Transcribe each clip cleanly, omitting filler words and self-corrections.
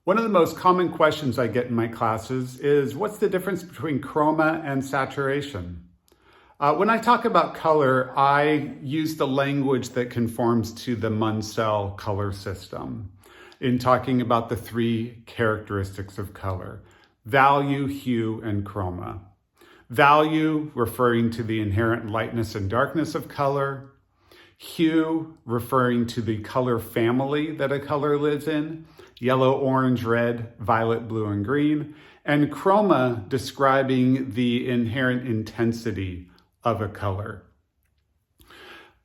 One of the most common questions I get in my classes is, what's the difference between chroma and saturation? When I talk about color, I use the language that conforms to the Munsell color system in talking about the three characteristics of color: value, hue, and chroma. Value referring to the inherent lightness and darkness of color. Hue referring to the color family that a color lives in: yellow, orange, red, violet, blue, and green. And chroma describing the inherent intensity of a color.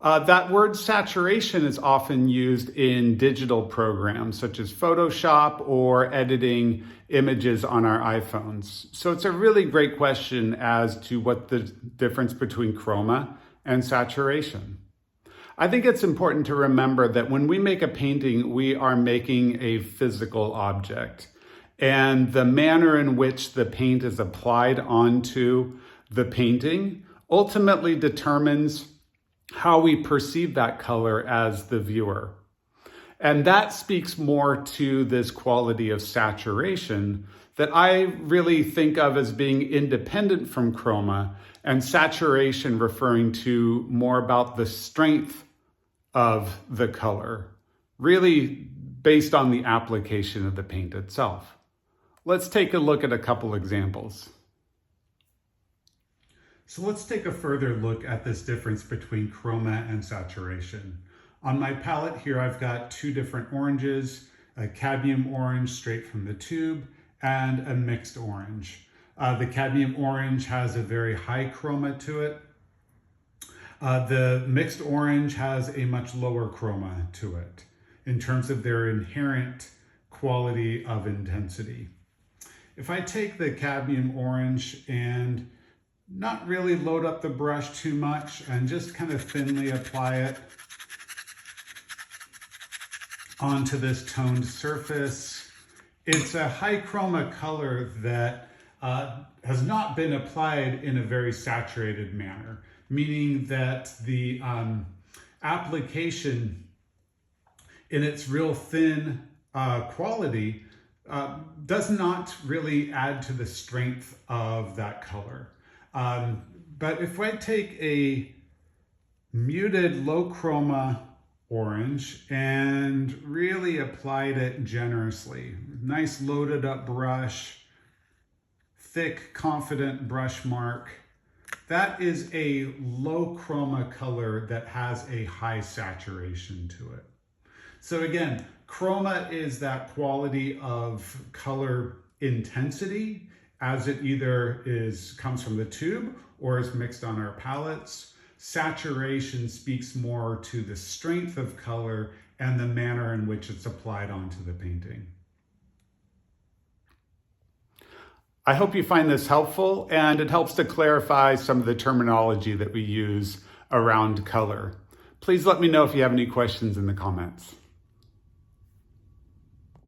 That word saturation is often used in digital programs such as Photoshop or editing images on our iPhones. So it's a really great question as to what the difference between chroma and saturation. I think it's important to remember that when we make a painting, we are making a physical object. And the manner in which the paint is applied onto the painting ultimately determines how we perceive that color as the viewer. And that speaks more to this quality of saturation that I really think of as being independent from chroma, and saturation referring to more about the strength of the color, really based on the application of the paint itself. Let's take a look at a couple examples. So let's take a further look at this difference between chroma and saturation. On my palette here, I've got two different oranges: a cadmium orange straight from the tube and a mixed orange. The cadmium orange has a very high chroma to it. The mixed orange has a much lower chroma to it in terms of their inherent quality of intensity. If I take the cadmium orange and not really load up the brush too much and just kind of thinly apply it onto this toned surface, it's a high chroma color that has not been applied in a very saturated manner, meaning that the application in its real thin quality does not really add to the strength of that color. But if I take a muted low chroma orange and really applied it generously, nice loaded up brush, thick, confident brush mark, that is a low chroma color that has a high saturation to it. So again, chroma is that quality of color intensity as it either comes from the tube or is mixed on our palettes. Saturation speaks more to the strength of color and the manner in which it's applied onto the painting. I hope you find this helpful, and it helps to clarify some of the terminology that we use around color. Please let me know if you have any questions in the comments.